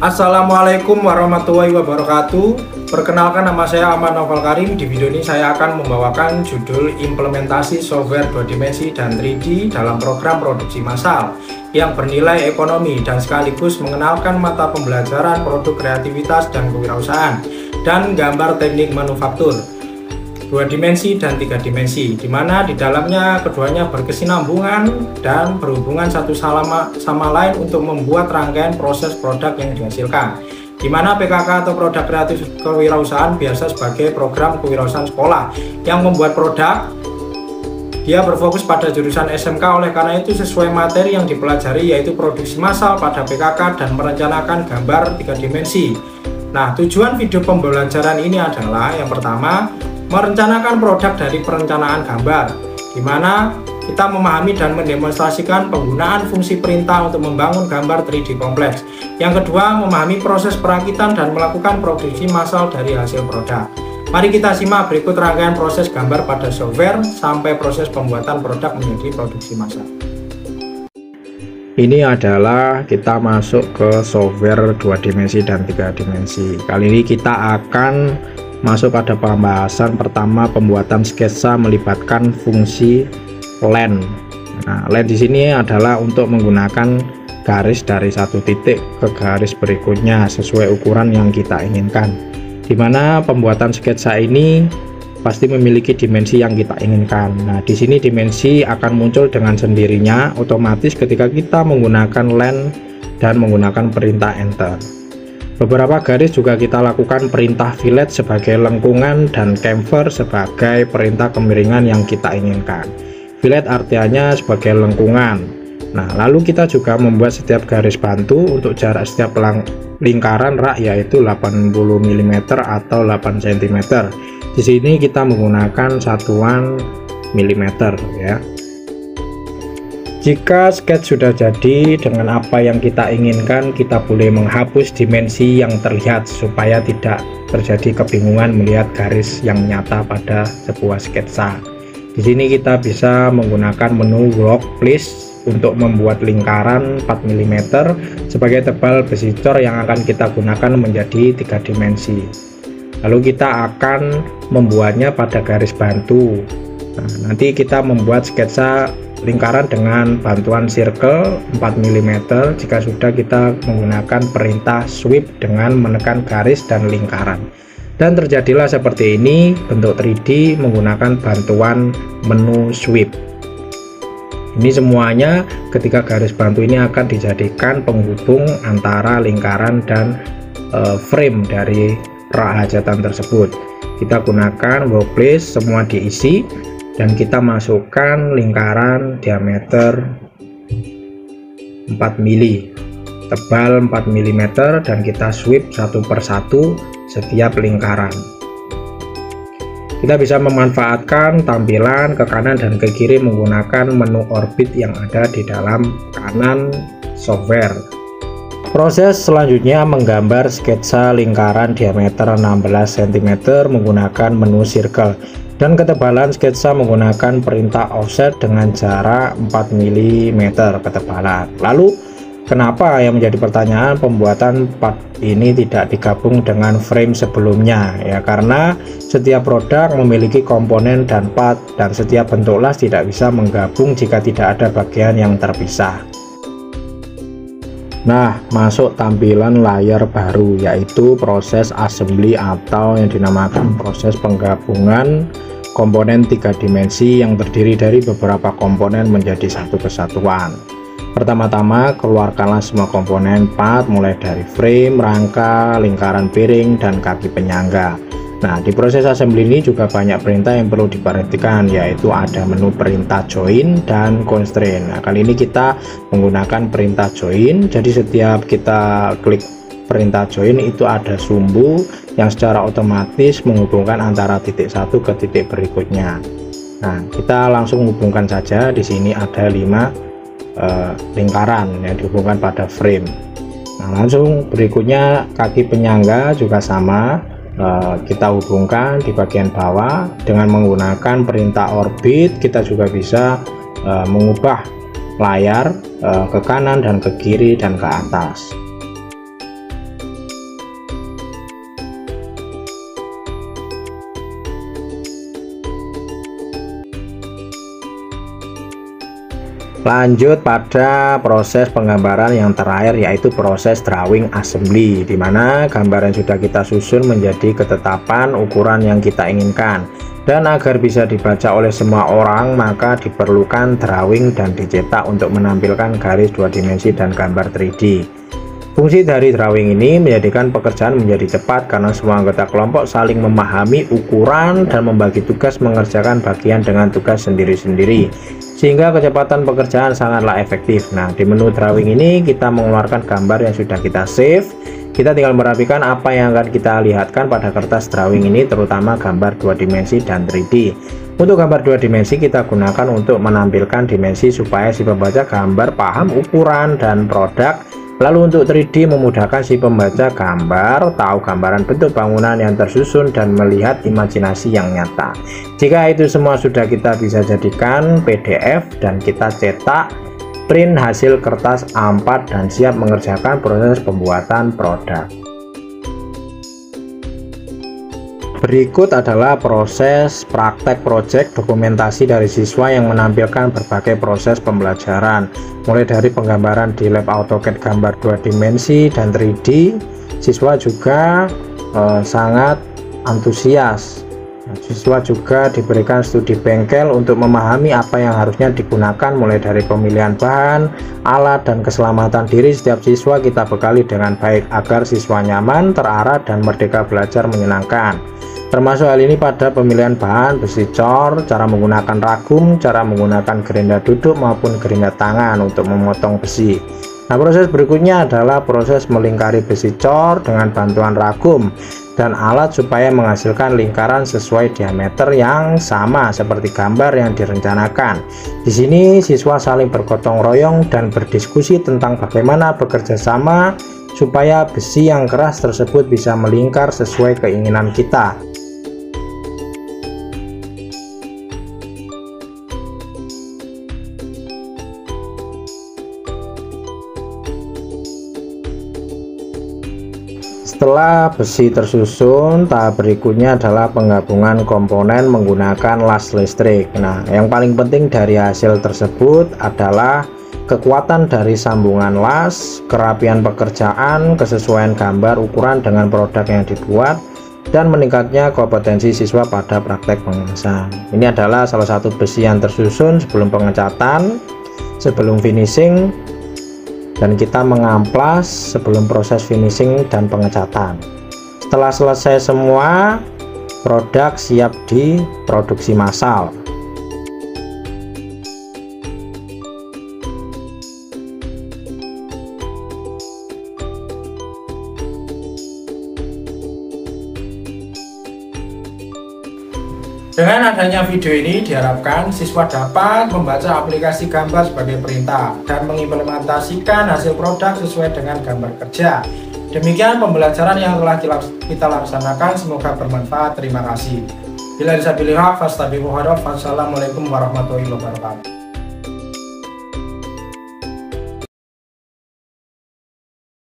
Assalamualaikum warahmatullahi wabarakatuh. Perkenalkan, nama saya Ahmad Naufal Karim. Di video ini saya akan membawakan judul implementasi software 2 dimensi dan 3D dalam program produksi massal yang bernilai ekonomi dan sekaligus mengenalkan mata pembelajaran produk kreativitas dan kewirausahaan dan gambar teknik manufaktur 2 dimensi dan 3 dimensi, di mana di dalamnya keduanya berkesinambungan dan berhubungan satu sama lain untuk membuat rangkaian proses produk yang dihasilkan, di mana PKK atau produk kreatif kewirausahaan biasa sebagai program kewirausahaan sekolah yang membuat produk. Dia berfokus pada jurusan SMK, oleh karena itu sesuai materi yang dipelajari yaitu produksi massal pada PKK dan merencanakan gambar 3 dimensi. Nah, tujuan video pembelajaran ini adalah yang pertama, merencanakan produk dari perencanaan gambar, di mana kita memahami dan mendemonstrasikan penggunaan fungsi perintah untuk membangun gambar 3D kompleks. Yang kedua, memahami proses perakitan dan melakukan produksi massal dari hasil produk. Mari kita simak berikut rangkaian proses gambar pada software sampai proses pembuatan produk menjadi produksi massal. Ini adalah kita masuk ke software 2 dimensi dan 3 dimensi. Kali ini kita akan masuk pada pembahasan pertama, pembuatan sketsa melibatkan fungsi line. Nah, line di sini adalah untuk menggunakan garis dari satu titik ke garis berikutnya sesuai ukuran yang kita inginkan. Dimana pembuatan sketsa ini pasti memiliki dimensi yang kita inginkan. Nah, di sini dimensi akan muncul dengan sendirinya otomatis ketika kita menggunakan line dan menggunakan perintah enter. Beberapa garis juga kita lakukan perintah fillet sebagai lengkungan dan chamfer sebagai perintah kemiringan yang kita inginkan. Fillet artinya sebagai lengkungan. Nah, lalu kita juga membuat setiap garis bantu untuk jarak setiap lingkaran rak yaitu 80 mm atau 8 cm. Di sini kita menggunakan satuan milimeter ya. Jika sketch sudah jadi dengan apa yang kita inginkan, kita boleh menghapus dimensi yang terlihat supaya tidak terjadi kebingungan melihat garis yang nyata pada sebuah sketsa. Di sini kita bisa menggunakan menu workpiece untuk membuat lingkaran 4 mm sebagai tebal besi cor yang akan kita gunakan menjadi 3 dimensi. Lalu kita akan membuatnya pada garis bantu. Nah, nanti kita membuat sketsa lingkaran dengan bantuan circle 4 mm. Jika sudah, kita menggunakan perintah sweep dengan menekan garis dan lingkaran, dan terjadilah seperti ini bentuk 3D menggunakan bantuan menu sweep. Ini semuanya ketika garis bantu ini akan dijadikan penghubung antara lingkaran dan frame dari rak hajatan tersebut. Kita gunakan workpiece, semua diisi dan kita masukkan lingkaran diameter 4 mili, tebal 4 mm, dan kita sweep satu persatu setiap lingkaran. Kita bisa memanfaatkan tampilan ke kanan dan ke kiri menggunakan menu orbit yang ada di dalam kanan software. Proses selanjutnya menggambar sketsa lingkaran diameter 16 cm menggunakan menu circle, dan ketebalan sketsa menggunakan perintah offset dengan jarak 4 mm ketebalan. Lalu kenapa yang menjadi pertanyaan pembuatan part ini tidak digabung dengan frame sebelumnya? Ya, karena setiap produk memiliki komponen dan part, dan setiap bentuk las tidak bisa menggabung jika tidak ada bagian yang terpisah. Nah, masuk tampilan layar baru yaitu proses assembly atau yang dinamakan proses penggabungan komponen 3 dimensi yang terdiri dari beberapa komponen menjadi satu kesatuan. Pertama-tama, keluarkanlah semua komponen part mulai dari frame, rangka, lingkaran piring, dan kaki penyangga. Nah, di proses assembly ini juga banyak perintah yang perlu diperhatikan, yaitu ada menu perintah join dan constraint. Nah, kali ini kita menggunakan perintah join. Jadi setiap kita klik perintah join itu ada sumbu yang secara otomatis menghubungkan antara titik satu ke titik berikutnya. Nah, kita langsung hubungkan saja. Di sini ada 5 lingkaran yang dihubungkan pada frame. Nah, langsung berikutnya kaki penyangga juga sama. Kita hubungkan di bagian bawah dengan menggunakan perintah orbit. Kita juga bisa mengubah layar ke kanan dan ke kiri dan ke atas. Lanjut pada proses penggambaran yang terakhir, yaitu proses drawing assembly, di mana gambar yang sudah kita susun menjadi ketetapan ukuran yang kita inginkan. Dan agar bisa dibaca oleh semua orang, maka diperlukan drawing dan dicetak untuk menampilkan garis 2 dimensi dan gambar 3D. Fungsi dari drawing ini menjadikan pekerjaan menjadi cepat karena semua anggota kelompok saling memahami ukuran dan membagi tugas mengerjakan bagian dengan tugas sendiri-sendiri, sehingga kecepatan pekerjaan sangatlah efektif. Nah, di menu drawing ini kita mengeluarkan gambar yang sudah kita save. Kita tinggal merapikan apa yang akan kita lihatkan pada kertas drawing ini, terutama gambar 2 dimensi dan 3D. Untuk gambar 2 dimensi kita gunakan untuk menampilkan dimensi supaya si pembaca gambar paham ukuran dan produk. Lalu untuk 3D memudahkan si pembaca gambar tahu gambaran bentuk bangunan yang tersusun dan melihat imajinasi yang nyata. Jika itu semua sudah kita bisa jadikan PDF dan kita cetak, print hasil kertas A4 dan siap mengerjakan proses pembuatan produk. Berikut adalah proses praktek project dokumentasi dari siswa yang menampilkan berbagai proses pembelajaran, mulai dari penggambaran di lab AutoCAD gambar 2 dimensi dan 3D. Siswa juga sangat antusias. Siswa juga diberikan studi bengkel untuk memahami apa yang harusnya digunakan, mulai dari pemilihan bahan, alat, dan keselamatan diri. Setiap siswa kita bekali dengan baik agar siswa nyaman, terarah, dan merdeka belajar menyenangkan. Termasuk hal ini pada pemilihan bahan, besi cor, cara menggunakan ragum, cara menggunakan gerinda duduk maupun gerinda tangan untuk memotong besi. Nah, proses berikutnya adalah proses melingkari besi cor dengan bantuan ragum dan alat supaya menghasilkan lingkaran sesuai diameter yang sama seperti gambar yang direncanakan. Di sini siswa saling bergotong royong dan berdiskusi tentang bagaimana bekerja sama supaya besi yang keras tersebut bisa melingkar sesuai keinginan kita. Setelah besi tersusun, tahap berikutnya adalah penggabungan komponen menggunakan las listrik. Nah, yang paling penting dari hasil tersebut adalah kekuatan dari sambungan las, kerapian pekerjaan, kesesuaian gambar ukuran dengan produk yang dibuat, dan meningkatnya kompetensi siswa pada praktek pengecasan. Ini adalah salah satu besi yang tersusun sebelum pengecatan, sebelum finishing, dan kita mengamplas sebelum proses finishing dan pengecatan. Setelah selesai semua, produk siap diproduksi massal. Dengan adanya video ini diharapkan siswa dapat membaca aplikasi gambar sebagai perintah dan mengimplementasikan hasil produk sesuai dengan gambar kerja. Demikian pembelajaran yang telah kita laksanakan, semoga bermanfaat. Terima kasih. Bila disabilitas, fastabiqul khairat. Wassalamualaikum warahmatullahi wabarakatuh.